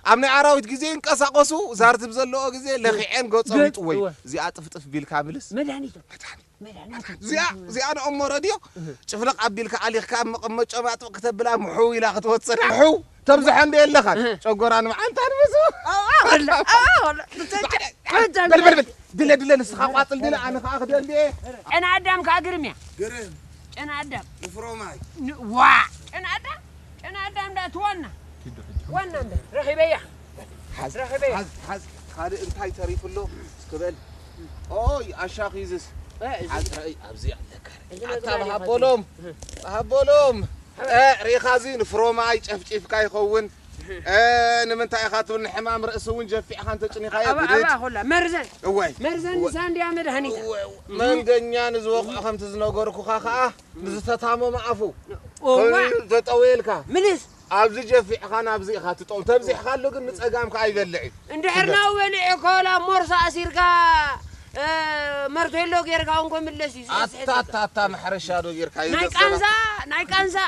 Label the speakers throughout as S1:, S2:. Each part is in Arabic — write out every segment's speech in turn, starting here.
S1: أمني عراويت جزين كساقصو زارت بزلوا جزين لخيعين قط صوت وي زي أطف بالكاملس
S2: مداني
S1: زي أنا أم راديو شوف لك عبيلك علي كام مقمة شبعت وكتب بلا محوي لا خطوة محو تمزح عندي إلا خد شو قران مع أنت عارفه بل دلنا نسخة قاتل دلنا أنا خاخد اللي
S2: أنا عدام كأجرميا
S1: قرم
S2: أنا عدام
S1: وفروماي
S2: وا أنا عدام ده تونا ده رحي بيا
S1: حز هذا أنت هاي تعرف له قبل أوي أشاق يزس حز رأي أبزي عندك أنت هبولم ريخازين فروماي شف كاي خون نمن تاي خاتون الحمام رأسون جفي خان تجني خايا
S2: بديت أبا خلا مرزن ساندي عمد هنيتا
S1: من جنيان زوق خمس زنوجر كوخا نزتتامو معفو تطويلك
S2: منس
S1: أبزي جفي خان أبزي خات تطول تبزي خالو كن نتأجام كاي بلعي
S2: عند حرنا ولي كولا مرسا أسيركا مرتولو غير كاونكم ملسي
S1: أتا محرشادو غير كاي
S2: ناي كانزا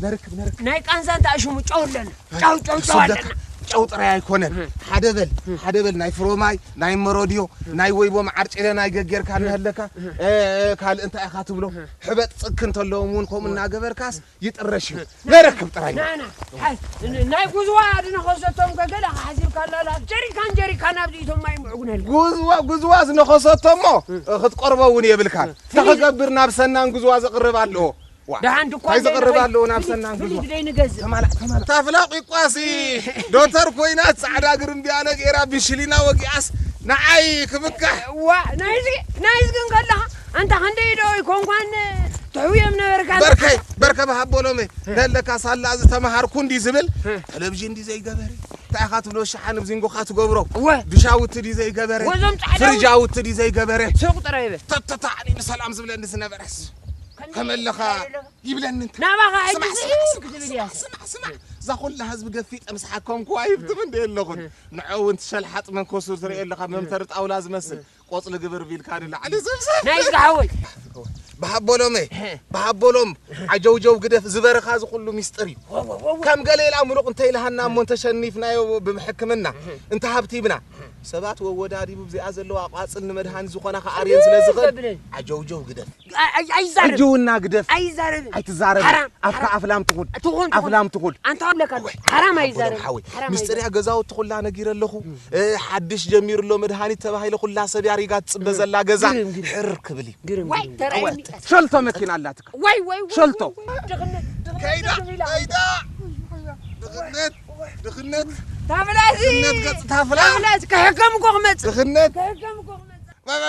S1: نركب
S2: ناي كانزا انت اشو مچولن چولن
S1: ጨውጥ ራይ አይኮነን ሓደበል ናይ ፍሮማይ ናይ መሮዲዮ ናይ ወይቦ ማዓርጭለ ናይ ገገር ካንህለካ ካል እንታይ ኢኻ ትብሎ ሕበጥ ጽክን ተለውሙን ከም እናገበርካስ ይጥረሽ ነረክብ ጥራይ
S2: ናይ ጉዝዋ ድነ ኸሰቶም ከገላ ሓዚብ ካላላ ጀሪካን ኣብዚቶም ማይ ምዕጉነል
S1: ጉዝዋ ዝነኸሰቶሞ ክትቆርበውን የብልካል ተኸገብር ናብ ሰናን ጉዝዋ ዘቅርብ ኣለዎ
S2: دهان دكوا
S1: عايز اقرب له نفسنا نجوا تمام تفلاق يقاسي دكتور كوينات سعدا غرم بيانا غيرا بشلينا وقياس نعاي كبكه
S2: وا نايز كنقلها انت عندي دو يكون كان تحويه من
S1: بركه بحبولومي لك صالح از تمهاركو دي زبل تلفزيون دي زي غبري تاخات بلو شحن بزنقو خات غبرو بشاوت دي زي غبري فرجاوت دي زي غبري
S2: سوق طريبه
S1: تتعني بسلام زبل نسنبرس كمل لخا يبلن انت
S2: نابا
S1: اسمع زاخل لحزب قفيت امسحكم كوايب تمن ديل لخن نعو انت شلحط من كوسو تري لخا ممترط او لازم مسل قوصل قبر فيل كان على زمزم
S2: نايس قحول
S1: بحبولم عجوجو قدف زبرخا ز كله ميستري كم قليل امرق انت لهنا مون تشنيفنا بمحكمنا انت حبتيبنا سبات وودادي بزي ازلو اقاصل مدهان زخنا خارين سلازخل عجوجو قدف اجونا قدف ايتزارب افكا افلام تقول
S2: انت لك حرام ايزارب
S1: ميستري غزاو تقول لا نغير لخو حدش جمير له مدهاني تباهي لخلا سبياري غات صبزلا غزا حرك بلي
S2: واي ترى
S1: شلتو مكين علاتك
S2: واي
S1: شلتو
S2: كيدا
S1: دخنت
S2: تافلازي كحكم قمت
S1: دخنت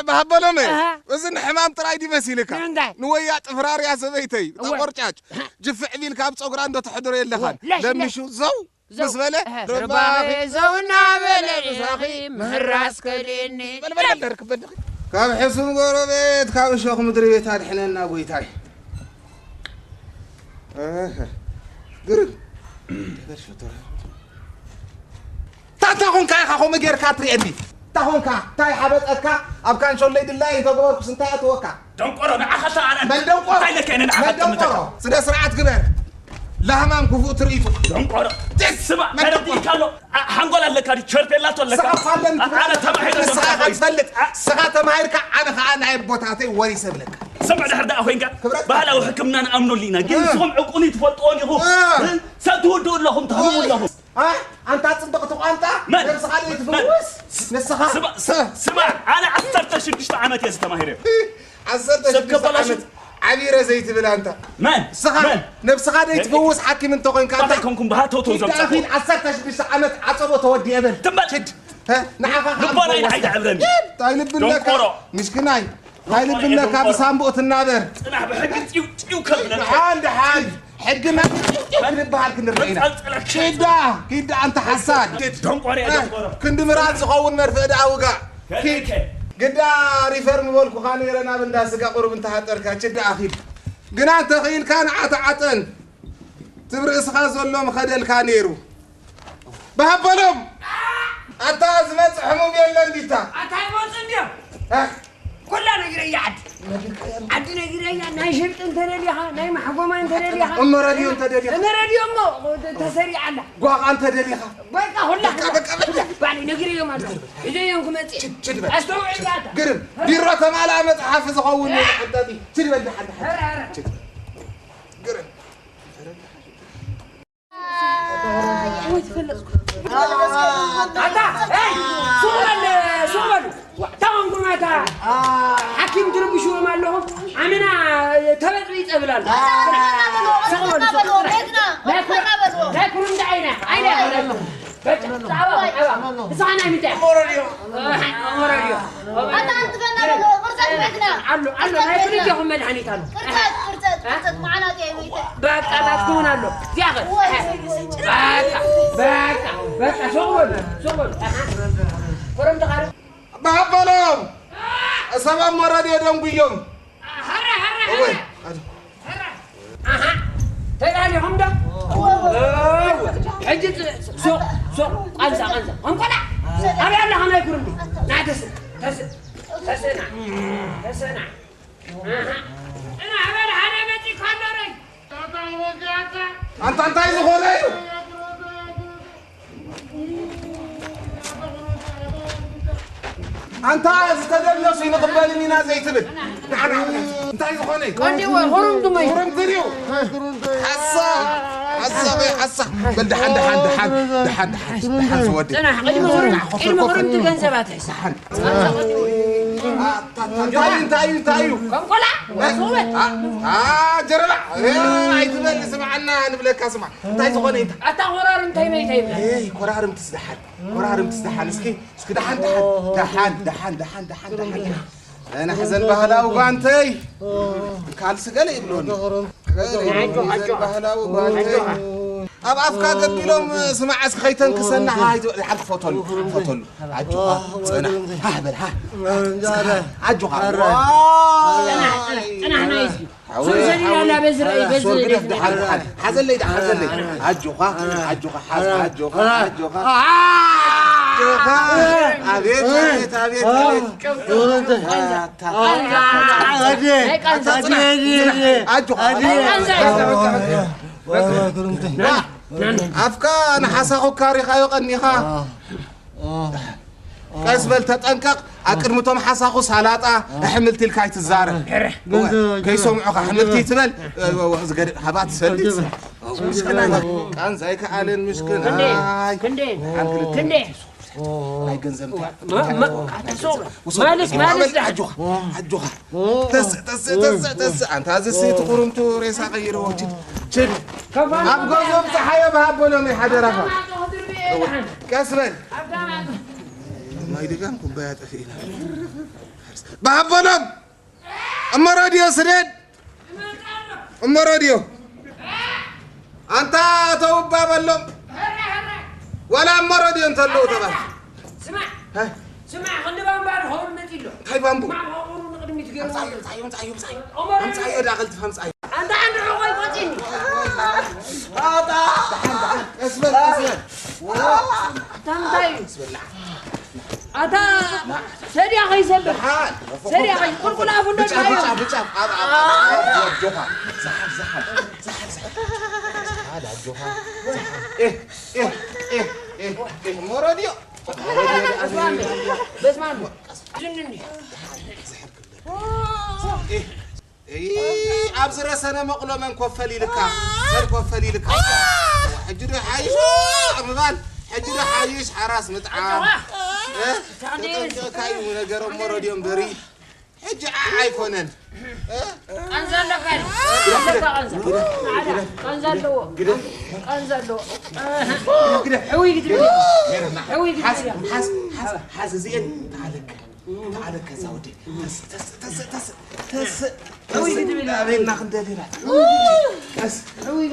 S1: بحبلوني وزن حمام تراي دي مسيلك نويا طفرار يا سبيتي تقرጫጭ جفع بيلك اب صغرا اندو تحضر يلخان لمشو زو بسبله
S2: رباغي زونا بلل ساخي مهراس كليني
S1: بل ركب كاب حسن غربيت كاب شوخ مدري بيت حننا بويتاي قرب شو ترى تاخون كاي خاخو مغير كاتري اندي تاخون كا تاي حبطك اب كان شو ليد الله تغبرك سنتي اتوكا
S3: دنقرو نعخشا انا
S1: من دنقرو
S3: تايلك انا نعخشا
S1: سدا سرعت قبر لا همام كفو تريفو
S3: دنقرو تسمع انا بدي كالو حنقول لك هذه شرط لا تقول لك انا تمهير ساعه تمهيرك انا عيبوتاتي وري سبلك سمع دحردا اخوينك بهلا وحكمنا نامنوا لينا جن سوم عقوني تفلطوني هو ساتودوا لهم تهموا لهم
S1: انت تصدق انت نفس خالي تفوس نسخه
S3: سمع انا 16 عامات يا تمهير
S1: 16 عامات عبيره زيت بلا انت
S3: من
S1: نفس خالي تفوس حكم انت كون كان
S3: كنكم بهاتو زمص
S1: اخي 16 عامات عصبه تودي ابل
S3: شد
S1: نعفا
S3: لبنا عيد عبرني
S1: طيب لك مش كناي هاي لبنا كاب سامبوت النابر
S3: انا بحق تيو كلنا
S1: حال حقنا نبهالك نرينا كيدا انت حسان
S3: دنقوري
S1: كند مراد زخون مرفد اوغا قدا ريفرم بولكو خاني رنا بندا سغا قرب انت حطركا جد اخي غنا تخيل كان عطن تبرس خازلهم خدل كانيرو بهبلهم انت ازمت حموم يلا انت
S2: اتايموت انديو كلنا نجري عدي نجري ناي شرط انت دليها ناي محكومه انت دليها
S1: ام راديو انت دليها
S2: انا راديو مو تسري على
S1: غوا انت دليها
S2: بقى نجري يوم هذا إذا يوم كمتي أستوعب هذا
S1: قرب بيرة مال عمت حافظ قوي حدادي تدي بدي حد قرب
S2: هذا سؤال تاهم كمتا حكيم تربي شو ما لهم عمنا تبدي تقبلان لا يكون دعينا عينا صحنا متى موريو
S4: أنت فنان مرزق بيتنا
S2: علو لا يكون يجيهم مدحني تانو
S4: كرتت معنا كيف
S2: بقى تكون علو زياغل بقى شغل فرم تقارب
S1: بابلوم سبب مرة dia dong biyong
S2: هرا تقال يوم ده حجت سوق أنزع هم كلا أبي الله أنا يكرم لي نعكس تسنع أنا عمل أنا بتي كناري
S1: أنت عايز غولي أنت عايز تدلل شيء نقبل منا زي تبت نعم أنت عايز غولي
S2: عندي هرم دمي
S1: هرم تريو حصة بل دحن سودي
S2: أنا حقيقي هرم تجنزبات
S1: دحن تايو
S2: كم كلا
S1: جرلا عايز تبل سمعنا نبلك اسمع أنت عايز غولي أنت
S2: أتا هرم تايمي
S1: إيه قرارم تسدحن اسكي دحن أنا حزن بهلا وقانتي كان سجلي يبلوني بهلا وقانتي أبقى قبلهم سمع عسك خيتن كسنة هاي حد فوتولو عجوها صنع هبل عجوها
S2: أنا هنايزي سوزني لا بزرعي
S1: حزن لي عجوها أبيت أفكا أنا حساقو كاريخا يقنيها كاسبل تتنقق أكرمتهم حساقو سالاطة حملتي الكايت الزارة كي سمعوك حملتي تبل هبات سلت كان زيك آلين مشكل
S2: كندين
S1: هاي جنزمت
S2: مالك
S1: حجوها تس أنت هذا السيت قرمتو ريسا غيره شد أبغى زوج تحيا بهابولهم يحضرها كسبن ما يدقام كوبايات أخينا بهابولهم أما راديو سريد أما راديو أنت توبا بلهم ولا أما راديو أنت اللو تبع
S2: سمع خلي بامبار هون نتيلو
S1: هاي بامبو
S2: ما هون نقدم يتجرب
S1: أمسعي داخل تفهم سعي
S2: أنت عند عقول فاتني
S1: اسمع
S2: تنتهي أتا سريع غي سبب سريع غي كل أفضل
S1: بيتشاف جوها زحل هذا جوها إيه مراديو
S2: بس ما جنني
S1: إيه أبزر سنة مقلو من كوفلي لك حجر حايش أمبال حجر حايش حراس متعام كاي ونجرب مراديو بري حج عايفونن
S2: أنزل لك أنزل حوي
S1: حاس زين تعالك زودي تس حوي لا بين ناخذ دليل بس
S2: حوي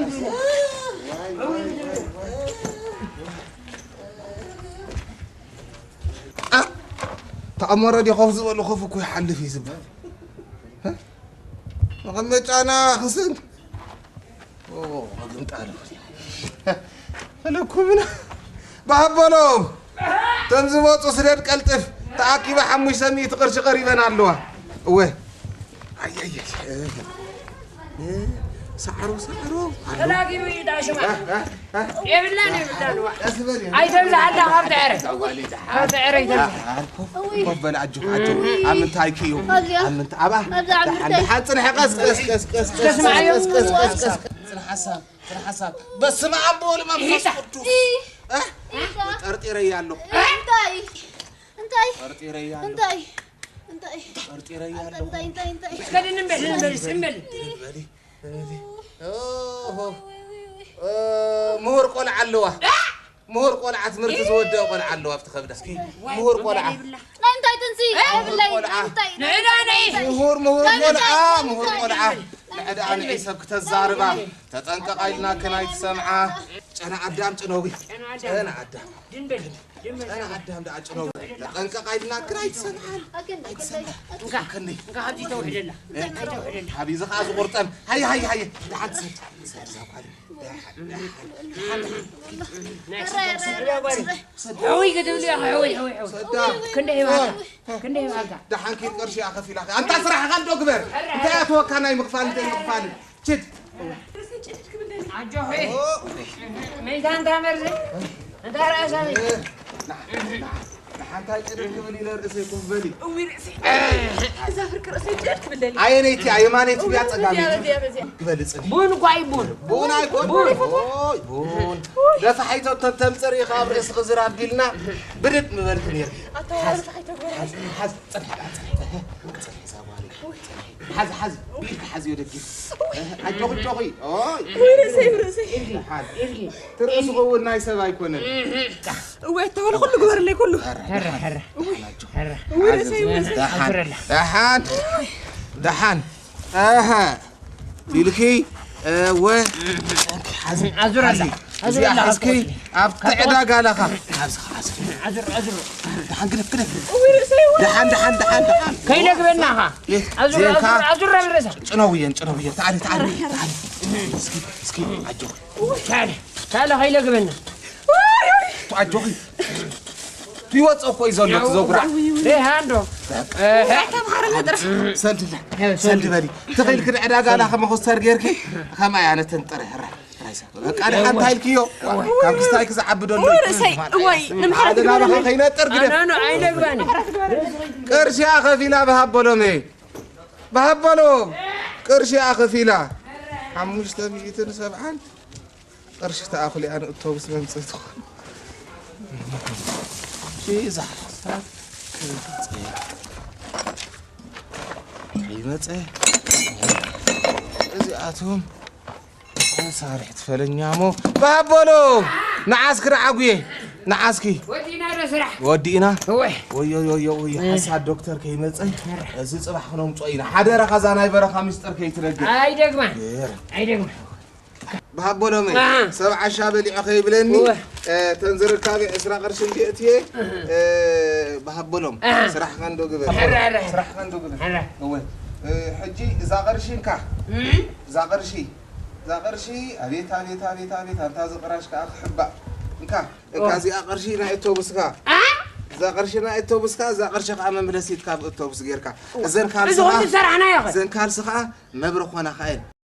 S1: تأمر دي خوف ولا خوفك يحل في زبل ها غمت أنا خسن غمت أنا لكم من بحبلهم تنزموا تصريد قلتف تعاقب حمش سمي تقرش قريبا علوها وين سعرو
S2: تلاقي ويدا شو ما يبلاني يبلاني أي تمزح حتى خاف تعرف خاف تعرف
S1: قبل عجو عم انتاي كيو عم انت ابا حد صنح قس
S2: معايا
S1: حساب بس ما عم بقول ما بفصلتو طرطي ريالو
S2: انتي خلينا نبل
S1: مهر قول علوا مهر قول عتمرت زوده قول علوا افتخبد اسكي مهر قول لا
S4: انت تنسي بالله انت
S1: مهر قول لعد عن عيسى كتزاربا تطنقق ايلنا كناي تسمعا انا عدام صنوبي انا عدام
S2: دنبل
S1: انا عدام دا صنوبي تطنقق ايلنا كناي تسمعا
S2: كني هدي توحد الله
S1: حبي زخا زقرطن هيا لحد سد
S2: حوي قدم لي حوي كني هبا
S1: دحان كي قرشي اخفي لك انت صراحه غندو غبر انت يا توكانا مغفال انت مغفال شد
S2: عجوحي ميدان تامر انت راسي
S1: دحان تاي قدم لي لرسي كوفلي
S5: وي راسي زافر كراسي جاتك بالليل
S1: عينيتي ايمانيتي يا صقامي بلصني
S2: بون قاي
S1: بون اي بون دفع حيتو تمصري خاب رئيس غزر عبدلنا برد مبرت نير حز حز بيك حز يودك اجوخي جوخي
S5: ورسي
S1: ترقص قول ناي سبا يكونن
S5: ويتول كله غبر لي كله
S2: هر
S5: ورسي
S1: دحان اها بيلكي و حزم
S2: أزر
S1: حزكي أفتعدا قالها
S2: أزر
S1: دحان قلف
S5: ورسي
S1: دحان
S2: كينك بينها أزر بالرسا
S1: شنويا تعالي اسكي عجوخي
S2: تعال هيلك بيننا
S1: عجوخي في واتس كوي زولك زوبرا
S2: ليه هاندو
S1: سلت بدي تخيل كده عدا قالها خما خسر غيرك خما يعني تنطر قال حد هايلكيو كان كستايك زعبدون
S5: ورسي واي نمحرك
S1: انا خينا ترقد
S2: انا عينك باني
S1: قرش يا خفيلا بهبلو قرش يا خفيلا 570 قرش تاخلي انا اتوبس ممصيت شي زحف يمصي ازياتهم صارح تفلنيامو بهبلو نعسكر عقوي نعسكي ودينا وي حساد دكتور كيمصي ازي صباح خنوم صينا حدره خزاناي برخا مستر كيترجع
S2: اي دغما
S1: بهبلو مي 7 شابلي اخي بلني تنزر كابي اسرا قرشن ديتي بهبلوم سرح غندو غبر هو حجي اذا قرشينكا اذا قرشي ابيت انت زقراش كاخبا انكا زي قرشي نا اتوبسكا اذا قرشنا اتوبسكا اذا قرشي قام ملسيت كاب اتوبس غيركا اذن كالسخا مبرخ وانا خاين